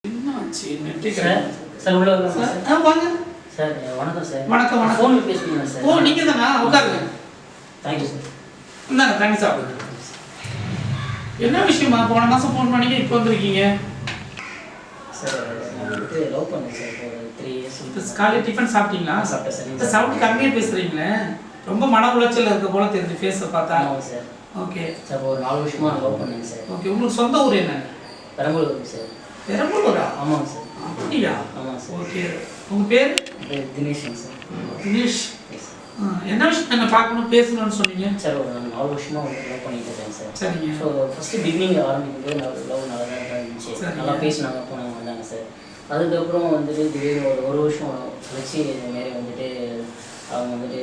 என்னாச்சு நெட்டி sir sir உள்ள வாங்க சார் வாங்க சார் வணக்கம் சார் வணக்கம் வணக்கம் ஃபோன்ல பேசுறீங்க சார் ஓ நீங்க தானா உட்காருங்க थैंक यू சார் இந்தாங்க தண்ணி சாப்பிடுங்க என்ன விஷயமா போன மாசம் ஃபோன் பண்ணீங்க இப்போ வந்திருக்கீங்க சார் நான் வந்து லவ் பண்ணேன் சார் ஒரு 3 இயர்ஸ் இப்போ காலையில டிஃபன் சாப்பிட்டீங்களா சாப்பிட்டேன் சார் இந்த சவுண்ட் கம்மியா பேசுறீங்களே ரொம்ப மன உளைச்சல் இருக்க போல தெரியுது ஃபேஸை பார்த்தா ஆமாம் சார் ஓகே சார் ஒரு 4 வருஷமா லவ் பண்ணேன் சார் ஓகே உங்களுக்கு சொந்த ஊர் என்ன பெரம்பலூர் சார் பெரம்பலூரா ஆமாம் சார் அப்படியா ஆமாம் சார் ஓகே உங்க பேர் தினேஷன் சார் தினேஷ் என்ன விஷயம் என்ன பார்க்கணும் பேசணும்னு சொன்னீங்க சார் ஒரு 4 வருஷமா வந்து லவ் பண்ணிட்டு இருக்கேன் சார் சரிங்க ஸோ ஃபஸ்ட்டு பிகினிங்கில் ஆரம்பிக்கும்போது நான் லவ் நல்லா தான் இருந்துச்சு நல்லா பேசினாங்க போனாங்க வந்தாங்க சார் அதுக்கப்புறம் வந்துட்டு திடீர்னு ஒரு வருஷம் கழிச்சு இதுமாரி வந்துட்டு அவங்க வந்துட்டு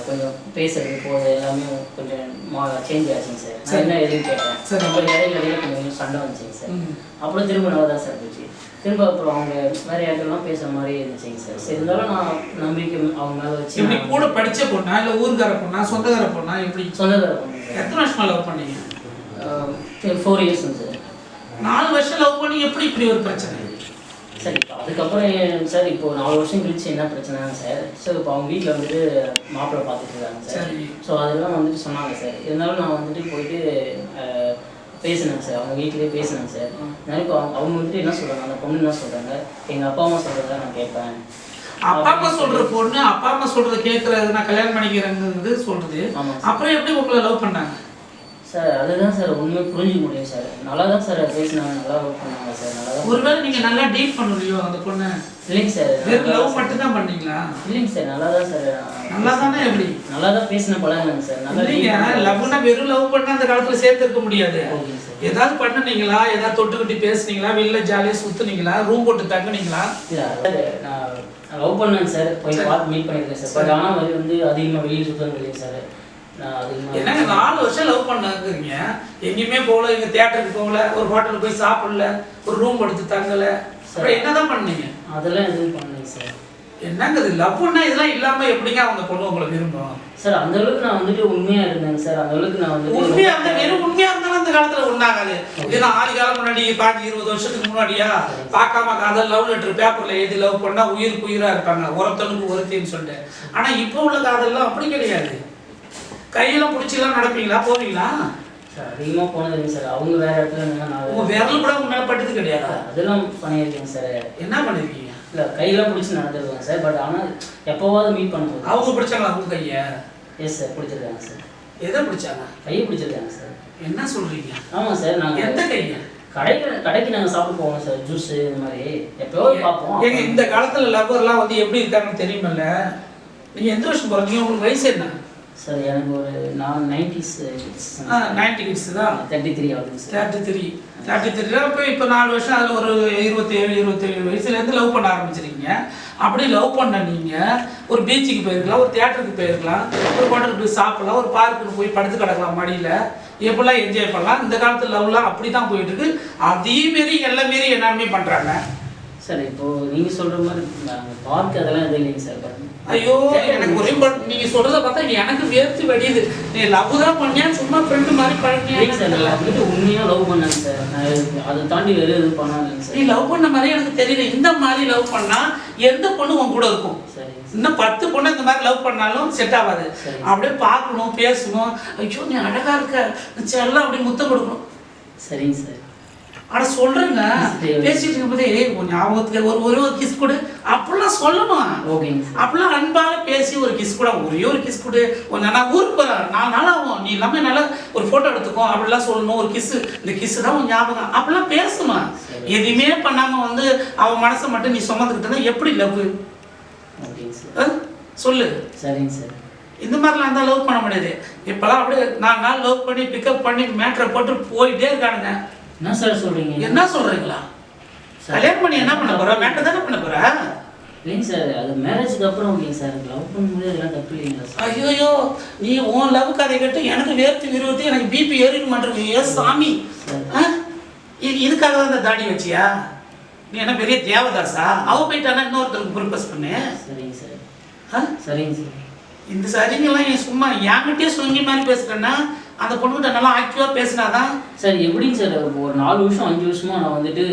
கொஞ்சம் பேசுறது போது எல்லாமே கொஞ்சம் சேஞ்ச் ஆச்சுங்க சார் நான் என்ன எதுவும் கேட்டேன் அப்புறம் இடையில கொஞ்சம் சண்டை வந்துச்சுங்க சார் அப்புறம் திரும்ப நல்லா தான் சார் இருந்துச்சு திரும்ப அப்புறம் அவங்க வேற யார்ட்டெல்லாம் பேசுகிற மாதிரி இருந்துச்சுங்க சார் சரி இருந்தாலும் நான் நம்பிக்கை அவங்க மேலே வச்சு இப்படி கூட படித்த பொண்ணா இல்லை ஊருக்கார பொண்ணா சொந்தக்கார பொண்ணா எப்படி சொந்தக்கார பொண்ணு சார் எத்தனை வருஷமா லவ் பண்ணீங்க 4 இயர்ஸுங்க சார் 4 வருஷம் லவ் பண்ணி எப்படி இப்படி ஒரு பிரச்சனை சரி அதுக்கப்புறம் சார் இப்போ 4 வருஷம் கழிச்சு என்ன பிரச்சனைங்க சார் ஸோ இப்போ அவங்க வீட்டில் வந்துட்டு மாப்பிள்ளை பார்த்துட்டு இருக்காங்க சார் ஸோ அதெல்லாம் வந்துட்டு சொன்னாங்க சார் இருந்தாலும் நான் வந்துட்டு போயிட்டு பேசினேன் சார் அவங்க வீட்டிலேயே பேசினேன் சார் நான் இப்போ அவங்க வந்துட்டு என்ன சொல்கிறாங்க அந்த பொண்ணு என்ன சொல்கிறாங்க எங்கள் அப்பா அம்மா சொல்கிறத நான் கேட்பேன் அப்பா அம்மா சொல்கிற பொண்ணு அப்பா அம்மா சொல்கிறத கேட்குறது நான் கல்யாணம் பண்ணிக்கிறேங்கிறது சொல்கிறது அப்புறம் எப்படி உங்களை லவ் பண்ணாங்க சார் அதுதான் சார் உண்மையை புரிஞ்சுக்க முடியும் சார் நல்லா தான் சார் பேசினாங்க நல்லா ஒர்க் பண்ணாங்க சார் நல்லா தான் ஒருவேளை நீங்கள் நல்லா டீட் பண்ணலையோ அந்த பொண்ணை இல்லைங்க சார் வெறும் லவ் மட்டும் தான் பண்ணீங்களா இல்லைங்க சார் நல்லா தான் சார் நல்லா தானே எப்படி நல்லா தான் பேசின பழகுங்க சார் நல்லா இல்லைங்க லவ்னா வெறும் லவ் பண்ணா அந்த காலத்தில் சேர்த்துருக்க முடியாது ஏதாவது பண்ணுனீங்களா ஏதாவது தொட்டுக்கிட்டு பேசுனீங்களா வெளில ஜாலியாக சுற்றுனீங்களா ரூம் போட்டு தங்குனீங்களா இல்லை நான் லவ் பண்ணேங்க சார் போய் பார்த்து மீட் பண்ணியிருக்கேன் சார் பட் ஆனால் வந்து அதிகமாக வெளியில் சுத்தம் இல்லைங்க சார் என்னங்க 4 வருஷம் லவ் பண்ணாங்கிறீங்க எங்கேயுமே போகல எங்க தியேட்டருக்கு போகல ஒரு ஹோட்டலுக்கு போய் சாப்பிடல ஒரு ரூம் எடுத்து தங்கல அப்புறம் என்னதான் பண்ணீங்க அதெல்லாம் எதுவும் பண்ணலைங்க சார் என்னங்க இது லவ்னா இதெல்லாம் இல்லாம எப்படிங்க அவங்க பொண்ணு உங்களை விரும்பும் சார் அந்த அளவுக்கு நான் வந்துட்டு உண்மையா இருந்தேங்க சார் அந்த அளவுக்கு நான் வந்து உண்மையா இருந்தா வெறும் உண்மையா இருந்தாலும் அந்த காலத்துல ஒண்ணாகாது ஏன்னா ஆதி காலம் முன்னாடி 20 வருஷத்துக்கு முன்னாடியா பார்க்காம காதல் லவ் லெட்டர் பேப்பர்ல எழுதி லவ் பண்ணா உயிருக்கு உயிரா இருப்பாங்க ஒருத்தனுக்கு ஒருத்தின்னு சொல்லிட்டு ஆனா இப்போ உள்ள காதல்லாம் அப்படி கிடையாது கையெல்லாம் பிடிச்சிலாம் நடப்பீங்களா போவீங்களா சார் அதிகமாக போனதுங்க சார் அவங்க வேற இடத்துல உங்க விரல் கூட உங்க மேல பட்டது கிடையாது அதெல்லாம் பண்ணியிருக்கேங்க சார் என்ன பண்ணிருக்கீங்க இல்லை கையெல்லாம் பிடிச்சி நடந்துருவாங்க சார் பட் ஆனால் எப்போவாவது மீட் பண்ணும்போது அவங்க பிடிச்சாங்களா அவங்க கையை எஸ் சார் பிடிச்சிருக்காங்க சார் எதை பிடிச்சாங்க கையை பிடிச்சிருக்காங்க சார் என்ன சொல்றீங்க ஆமாம் சார் நாங்கள் எந்த கையை கடைக்கு நாங்கள் சாப்பிட்டு போவோம் சார் ஜூஸ் இந்த மாதிரி எப்போவாவது பார்ப்போம் ஏங்க இந்த காலத்துல லவ்வர்லாம் வந்து எப்படி இருக்காங்கன்னு தெரியுமில்ல நீங்க எந்த வருஷம் போறீங்க உங்களுக்கு வயசு என்ன சார் எனக்கு ஒரு நான் 90s 90 கிட்ஸ் தான் 33 ஆகுது சார் 33 இப்போ 4 வருஷம் அதில் ஒரு 27 வயசுலேருந்து லவ் பண்ண ஆரம்பிச்சிருக்கீங்க அப்படி லவ் பண்ண நீங்கள் ஒரு பீச்சுக்கு போயிருக்கலாம் ஒரு தியேட்டருக்கு போயிருக்கலாம் ஒரு ஹோட்டலுக்கு போய் சாப்பிடலாம் ஒரு பார்க்குக்கு போய் படுத்து கிடக்கலாம் மடியில் எப்படிலாம் என்ஜாய் பண்ணலாம் இந்த காலத்து லவ்லாம் அப்படி தான் போயிட்டு இருக்கு அதே மாரி எல்லாம் மாரி எல்லாருமே பண்ணுறாங்க சார் இப்போ நீங்க சொல்ற மாதிரி பார்க் அதெல்லாம் எதுவும் இல்லைங்க சார் ஐயோ எனக்கு ஒரே நீங்க சொல்றத பார்த்தா எனக்கு வேர்த்து வெடியுது நீ லவ் தான் பண்ணியா சும்மா ஃப்ரெண்டு மாதிரி பண்ணியா சார் நான் வந்துட்டு உண்மையா லவ் பண்ணேன் சார் நான் அதை தாண்டி வேறு எதுவும் பண்ணாங்க சார் நீ லவ் பண்ண மாதிரி எனக்கு தெரியல இந்த மாதிரி லவ் பண்ணா எந்த பொண்ணு உன் கூட இருக்கும் சரி இன்னும் 10 பொண்ணு இந்த மாதிரி லவ் பண்ணாலும் செட் ஆகாது அப்படியே பார்க்கணும் பேசணும் ஐயோ நீ அழகா இருக்க செல்லம் அப்படி முத்தம் கொடுக்கணும் சரிங்க சார் ஆனா சொல்றேங்க பேசிட்டு இருக்கும்போதே ஞாபகத்துக்கு ஒரு கிஸ் கொடு அப்படிலாம் சொல்லணும் அப்படிலாம் அன்பால பேசி ஒரு கிஸ் கூட ஒரே ஒரு கிஸ் கொடு நான் ஊருக்கு போறேன் 4 நாள் ஆகும் நீ எல்லாமே நல்லா ஒரு போட்டோ எடுத்துக்கோ அப்படிலாம் சொல்லணும் ஒரு கிஸ் இந்த கிஸ் தான் உன் ஞாபகம் அப்படிலாம் பேசணும் எதுவுமே பண்ணாம வந்து அவன் மனசை மட்டும் நீ சுமந்துக்கிட்டா எப்படி லவ் சொல்லு சரிங்க சார் இந்த மாதிரிலாம் இருந்தால் லவ் பண்ண முடியாது இப்பெல்லாம் அப்படியே 4 நாள் லவ் பண்ணி பிக்கப் பண்ணி மேட்ரை போட்டு போயிட்டே இருக்கானுங்க என்ன சார் சொல்றீங்க என்ன சொல்றீங்களா கல்யாணம் பண்ணி என்ன பண்ண போற மேட்டர் தானே பண்ண போற இல்லைங்க சார் அது மேரேஜுக்கு அப்புறம் ஓகேங்க சார் லவ் பண்ணும்போது அதெல்லாம் தப்பு இல்லைங்களா சார் ஐயோ நீ உன் லவ் கதை கேட்டு எனக்கு வேர்த்து விரும்பி எனக்கு பிபி ஏறிக்க மாட்டேங்குது ஏ சாமி இதுக்காக தான் இந்த தாடி வச்சியா நீ என்ன பெரிய தேவதாசா அவ போயிட்டானா இன்னொருத்தருக்கு ப்ரிப்பஸ் பண்ணு சரிங்க சார் சரிங்க சார் இந்த சரிங்கெல்லாம் சும்மா என்கிட்டயே சொங்கி மாதிரி பேசுறேன்னா அந்த பொண்ணுகிட்ட நல்லா ஆக்டிவாக பேசினாதான். சார் எப்படிங்க சார் ஒரு 4 வருஷம் 5 வருஷமா நான் வந்துட்டு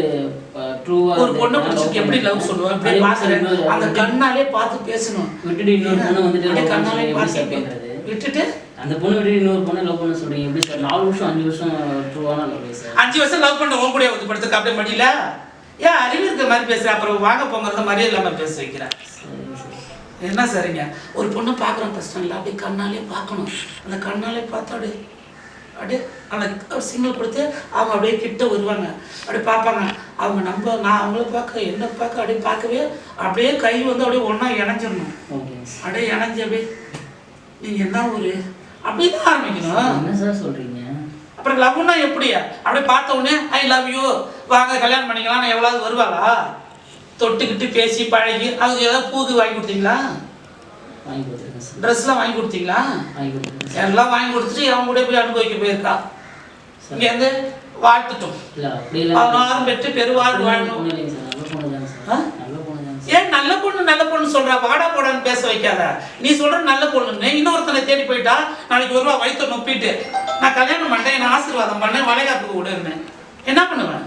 ட்ரூவா ஒரு பொண்ணை பிடிச்சிட்டு எப்படி லவ் சொல்லுவேன், இப்படி பார்க்குறேன், அந்த கண்ணாலே பார்த்து பேசணும். விட்டுட்டு இன்னொரு பொண்ணு வந்துட்டு கண்ணாலே எப்படி பார்த்து சார் பண்றது? விட்டுட்டு அந்த பொண்ணு விட்டு இன்னொரு பொண்ணு லவ் பண்ண சொல்றீங்க எப்படி சார்? 4 வருஷம் 5 வருஷம் ட்ரூவான லவ் சார். 5 வருஷம் லவ் பண்ண உன் கூட வந்து படுத்துக்க அப்படியே மடியில ஏன் அறிவு இருக்கிற மாதிரி பேசுற, அப்புறம் வாங்க போங்கிறத மாதிரியே இல்லாமல் பேச வைக்கிறேன். என்ன சரிங்க, ஒரு பொண்ணை பார்க்குறோம் ஃபர்ஸ்ட் நல்லா அப்படியே கண்ணாலே பார்க்கணும். அந்த கண்ணாலே பார்த்து அப்படியே அந்த சிக்னல் கொடுத்து அவங்க அப்படியே கிட்ட வருவாங்க, அப்படியே பார்ப்பாங்க. அவங்க நான் அவங்கள பார்க்க என்ன பார்க்க அப்படியே பார்க்கவே அப்படியே கை வந்து அப்படியே ஒன்றா இணைஞ்சிடணும். அப்படியே இணைஞ்சி அப்படியே நீங்கள் என்ன ஒரு அப்படியே தான் ஆரம்பிக்கணும். என்ன சார் சொல்கிறீங்க? அப்புறம் லவ்னா எப்படியா அப்படியே பார்த்த உடனே ஐ லவ் யூ வாங்க கல்யாணம் பண்ணிக்கலாம் எவ்வளவு வருவாளா? தொட்டுக்கிட்டு பேசி பழகி அதுக்கு ஏதாவது பூக்கு வாங்கி கொடுத்தீங்களா? வாங்கி கொடுத்துருக்கேன் சார். ட்ரெஸ்லாம் வாங்கி கொடுத்தீங்களா? வாங்கி கொடுத்துருக்கேன். எல்லாம் வாங்கி கொடுத்துட்டு அவன் கூட போய் அனுபவிக்க போயிருக்கா. இங்கேருந்து வாழ்த்துட்டோம். இல்லை அப்படி இல்லை, அவனாரும் பெற்று பெருவாழ்வு வாழணும். ஏன் நல்ல பொண்ணு சொல்றா? வாடா போடான்னு பேச வைக்காத. நீ சொல்ற நல்ல பொண்ணுன்னு இன்னொருத்தனை தேடி போயிட்டா நாளைக்கு ஒரு ரூபா வயிற்று நொப்பிட்டு நான் கல்யாணம் பண்ணேன், என்ன ஆசீர்வாதம் பண்ணேன், வளைகாப்புக்கு விடுறேன், என்ன பண்ணுவேன்?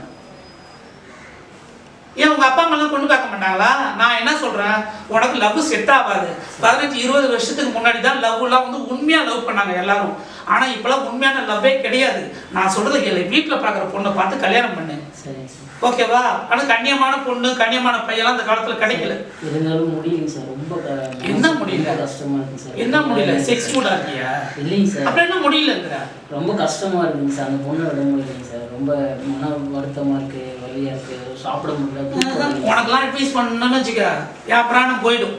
ஏன் உங்க அப்பா அம்மாலாம் பொண்ணு பார்க்க மாட்டாங்களா? நான் என்ன சொல்றேன், உனக்கு லவ் செட் ஆகாது. 15-20 வருஷத்துக்கு முன்னாடி தான் லவ்லாம் வந்து உண்மையா லவ் பண்ணாங்க எல்லாரும். ஆனா இப்பெல்லாம் உண்மையான லவ்வே கிடையாது. நான் சொல்றது கேளு, வீட்டில் பார்க்குற பொண்ணை பார்த்து கல்யாணம் பண்ணு, ஓகேவா? ஆனா கண்ணியமான பொண்ணு கண்ணியமான பையெல்லாம் அந்த காலத்துல கிடைக்கல. இருந்தாலும் முடியல சார், ரொம்ப என்ன முடியல? கஷ்டமா இருக்கு சார். என்ன முடியல? செக்ஸ் மூடா இருக்கியா? இல்லைங்க சார். அப்புறம் என்ன முடியலங்கிற? ரொம்ப கஷ்டமா இருக்குங்க சார், அந்த பொண்ணை விட முடியலைங்க சார். ரொம்ப மன வருத்தமா இருக்கு, வலியா இருக்கு, சாப்பிட முடியல. உனக்கெல்லாம் அட்வைஸ் பண்ணணும்னு வச்சுக்க என் பிராணம் போயிடும்.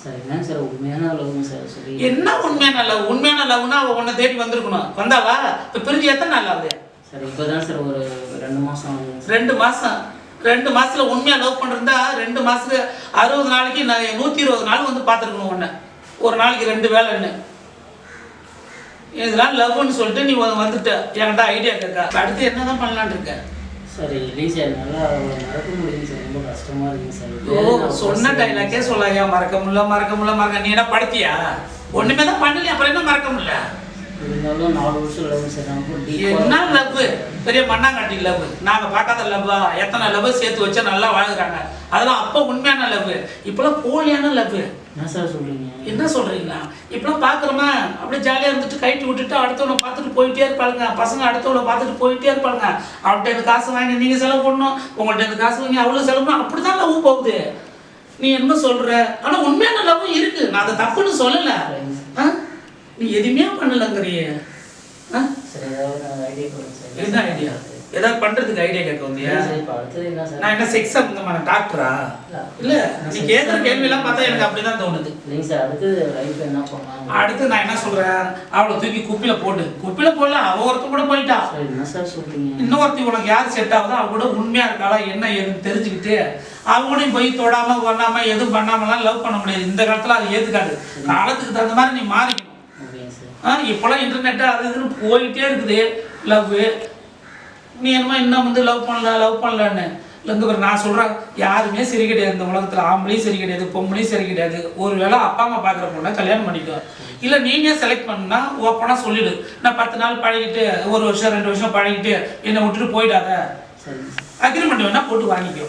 சார் என்னங்க சார் உண்மையான லவ்ங்க சார்? சரி என்ன உண்மையான லவ்? உண்மையான லவ்னா அவ உன்னை தேடி வந்திருக்கணும். வந்தாவா? இப்ப பிரிஞ்சு எத்தனை நாள் ஆகுது? சார் இப்போதான் சார் ஒரு 2 மாசம் ஆகுது. 2 மாசம்? 2 மாசத்துல உண்மையா லவ் பண்றதா 2 மாசத்துக்கு 60 நாளைக்கு 120 நாள் வந்து பார்த்துருக்கணும் உன்னை. ஒரு நாளைக்கு 2 வேலைன்னு இதெல்லாம் லவ்னு சொல்லிட்டு நீ வந்துட்ட என்கிட்ட ஐடியா கேட்க. அடுத்து என்னதான் பண்ணலான்னு இருக்க? சார் இல்லைங்க சார், நல்லா மறக்க முடியுங்க சார், ரொம்ப கஷ்டமா இருக்குங்க சார். ஓ சொன்ன டைலாக்கே சொல்லாயா மறக்க முடியல. நீ என்ன படுத்தியா? ஒண்ணுமே தான் பண்ணலையா, அப்புறம் என்ன மறக்க முடியல? இருந்தாலும் 4 வருஷம் லவ் சார். என்ன லவ்? பெரிய மண்ணாங்கட்டி லவ். நாங்க பார்க்காத லவ்வா? எத்தனை லவ் சேர்த்து வச்சா நல்லா வாழ்கிறாங்க. அதெல்லாம் அப்போ உண்மையான லவ். இப்பெல்லாம் போலியான லவ். என்ன சார் சொல்றீங்க? என்ன சொல்றீங்களா? இப்பெல்லாம் பாக்குறோமா அப்படியே ஜாலியா இருந்துட்டு கைட்டு விட்டுட்டு அடுத்தவனை பார்த்துட்டு போயிட்டே இருப்பாளுங்க. பசங்க அடுத்தவனை பார்த்துட்டு போயிட்டே இருப்பாங்க. அவள்கிட்ட இந்த காசு வாங்கி நீங்க செலவு பண்ணணும், உங்கள்கிட்ட இந்த காசு வாங்கி அவ்வளவு செலவு பண்ணணும். அப்படிதான் லவ் போகுது. நீ என்ன சொல்ற? ஆனா உண்மையான லவ் இருக்கு, நான் அதை தப்புன்னு சொல்லல. நீ எதுவுமே பண்ணலங்கிறிய. என்ன ஐடியா? ஏதாவது பண்றதுக்கு ஐடியா கேட்க வந்தியா? நான் என்ன செக்ஸ் சம்பந்தமான டாக்டரா? இல்ல நீ கேட்கிற கேள்வி எல்லாம் பார்த்தா எனக்கு அப்படிதான் தோணுது. அடுத்து நான் என்ன சொல்றேன், அவளை தூக்கி குப்பில போடல. அவ ஒருத்த கூட போயிட்டா. இன்னொருத்தி உனக்கு யார் செட் ஆகுதோ அவ கூட உண்மையா இருக்காளா என்ன ஏதுன்னு தெரிஞ்சுக்கிட்டு அவங்களையும் போய் தொடாம பண்ணாம எதுவும் பண்ணாமலாம் லவ் பண்ண முடியாது. இந்த காலத்துல அது ஏத்துக்காது. காலத்துக்கு தகுந்த மாதிரி நீ மாறிக்கணும். இப்பெல்லாம் இன்டர்நெட் அது இதுன்னு போயிட்டே இருக்குது லவ். நீ என்னமா இன்னும் வந்து லவ் பண்ணலன்னு இல்லைங்க. நான் சொல்கிறேன், யாருமே சரி கிடையாது இந்த உலகத்தில். ஆம்பளையும் சரி கிடையாது, பொம்பளையும் சரி கிடையாது. ஒரு வேளை அப்பா அம்மா பார்க்குற பொண்ணை கல்யாணம் பண்ணிக்கோ. இல்லை நீங்கள் செலக்ட் பண்ணா ஓப்பனாக சொல்லிவிடு. நான் 10 நாள் பழகிட்டு 1 வருஷம் 2 வருஷம் பழகிட்டு என்னை விட்டுட்டு போயிடாத. அக்ரிமெண்ட் வேணா போட்டு வாங்கிக்கோ.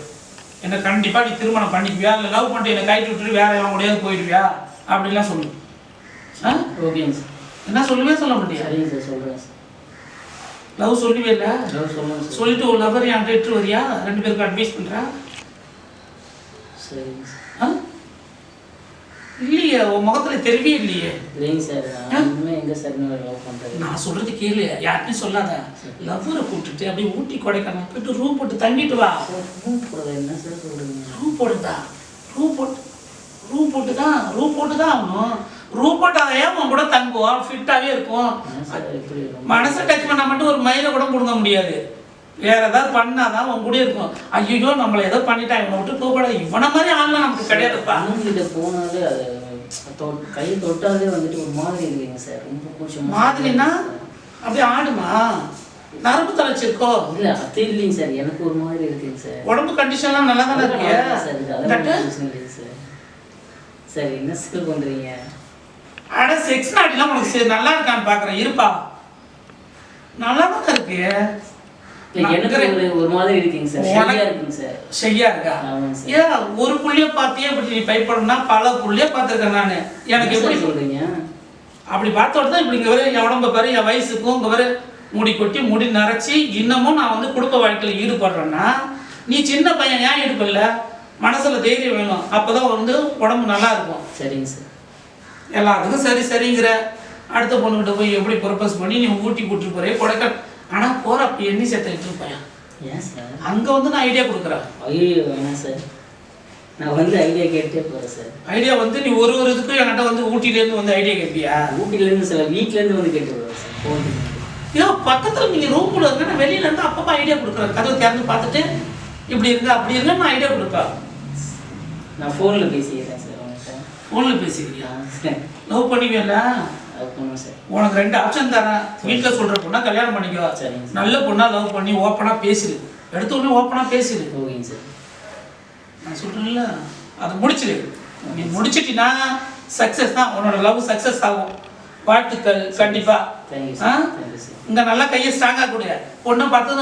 என்னை கண்டிப்பாக நீ திருமணம் பண்ணிக்குவியா, இல்லை லவ் பண்ணிட்டு என்னை கைட்டு விட்டுட்டு வேற எவன் கூடயாவது போயிடுவியா அப்படின்லாம் சொல்லு. ஓகேங்க சார். என்ன சொல்லுவே சொல்ல முடியாது. சரிங்க சார், சொல்கிறேன் சார். லவ் சொல்லுவே இல்லை. சொல்லிட்டு ஒரு லவர் என்கிட்ட இட்டு வரியா? 2 பேருக்கு அட்வைஸ் பண்ணுறா? சரிங்க சார். இல்லையே, உன் முகத்தில் தெரியவே இல்லையே. இல்லைங்க சார், எங்கே சார் லவ் பண்ணுறது? நான் சொல்கிறது கேளு, யார்ட்டையும் சொல்லாத. லவ்வரை கூப்பிட்டுட்டு அப்படியே ஊட்டி கொடைக்கானல் போயிட்டு ரூம் போட்டு தங்கிட்டு வா. ரூம் போடுறது என்ன சார் சொல்கிறீங்க? ரூம் போட்டு தான் ஆகணும். ரூம் போட்டால் ஏன் உன் கூட தங்குவோம், ஃபிட்டாகவே இருக்கும். மனசை டச் பண்ண மட்டும் ஒரு மயிலை கூட கொடுக்க முடியாது. வேற ஏதாவது பண்ணாதான் உன் கூட இருக்கும். ஐயோ நம்மளை ஏதோ பண்ணிட்டா இவனை விட்டு போகக்கூடாது. இவனை மாதிரி ஆள்லாம் நமக்கு கிடையாதுப்பா. அவங்ககிட்ட போனாலே அது கை தொட்டாலே வந்துட்டு ஒரு மாதிரி இருக்குங்க சார், ரொம்ப கூச்சம். மாதிரினா அப்படியே ஆடுமா? நரம்பு தலைச்சிருக்கோ? இல்லை அது இல்லைங்க சார், எனக்கு ஒரு மாதிரி இருக்குங்க சார். உடம்பு கண்டிஷன்லாம் நல்லா தானே இருக்கு சார். சரி என்ன சார் பண்ணுறீங்க? அட செக்ஸ் நாட்டிலாம் உனக்கு நல்லா இருக்கான்னு பார்க்குறேன். இருப்பா நல்லா தான் இருக்கு. எனக்கு ஒரு மாதிரி இருக்குங்க சார். ஷையா இருக்குங்க சார். ஷையா இருக்கா? ஏன் ஒரு புள்ளிய பார்த்தியே இப்படி நீ பயப்படணும்னா பல புள்ளிய பார்த்துருக்கேன் நான். எனக்கு எப்படி சொல்றீங்க? அப்படி பார்த்தோட தான் இப்படி இங்கே வர என் உடம்ப பாரு, என் வயசுக்கும் இங்கே வர முடி கொட்டி முடி நரைச்சி இன்னமும் நான் வந்து குடும்ப வாழ்க்கையில் ஈடுபடுறேன்னா நீ சின்ன பையன் ஏன் ஈடுபடல? மனசில் தைரியம் வேணும், அப்போ தான் வந்து உடம்பு நல்லா இருக்கும். சரிங்க சார். எல்லாத்துக்கும் சரி சரிங்கிற அடுத்த பொண்ணுகிட்ட போய் எப்படி ப்ரொப்போஸ் பண்ணி நீ ஊட்டி கூட்டிட்டு போறே கொடைக்கால். ஆனால் போகிற அப்போ எண்ணி சேர்த்துக்கிட்டு இருப்பேன். ஏன் சார்? அங்கே வந்து நான் ஐடியா கொடுக்குறேன். ஐயோ வேணாம் சார், நான் வந்து ஐடியா கேட்டே போகிறேன் சார். ஐடியா வந்து நீ ஒரு இதுக்கும் என்கிட்ட வந்து ஊட்டிலேருந்து வந்து ஐடியா கேட்பியா? ஊட்டிலேருந்து சார், வீட்டிலேருந்து வந்து கேட்டு போகிறேன் சார். ஃபோன் ஏதோ பக்கத்தில் நீங்கள் ரூம் இருங்க, நான் வெளியிலேருந்து அப்பப்போ ஐடியா கொடுக்குறேன். கதவு திறந்து பார்த்துட்டு இப்படி இருங்க அப்படி இருங்க நான் ஐடியா கொடுப்பேன். நான் ஃபோனில் பேசிக்கிறேன் சார். அவங்கள்ட்ட ஃபோனில் பேசிக்கிறியா? லவ் பண்ணிக்கல? சார் உனக்கு 2 ஆப்ஷன் தரேன். வீட்டில் சொல்கிற பொண்ணா கல்யாணம் பண்ணிக்கோ, நல்ல பொண்ணா லவ் பண்ணி ஓப்பனாக பேசிடு. எடுத்த உடனே ஓப்பனாக பேசிடு. ஓகேங்க சார். நான் சொல்கிறேன்ல அதை முடிச்சிடு. நீ முடிச்சிட்டினா சக்ஸஸ் தான், உன்னோட லவ் சக்ஸஸ் ஆகும். வாழ்த்துக்கள் கண்டிப்பாக. இங்கே நல்லா கையை ஸ்ட்ராங்காக கொடுங்க. பொண்ணை பார்த்து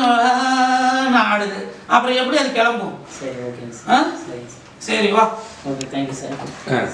நான் ஆடுது, அப்புறம் எப்படி அது கிளம்பும்? சரி ஓகேங்க சார். சரி வா. Okay thank you sir.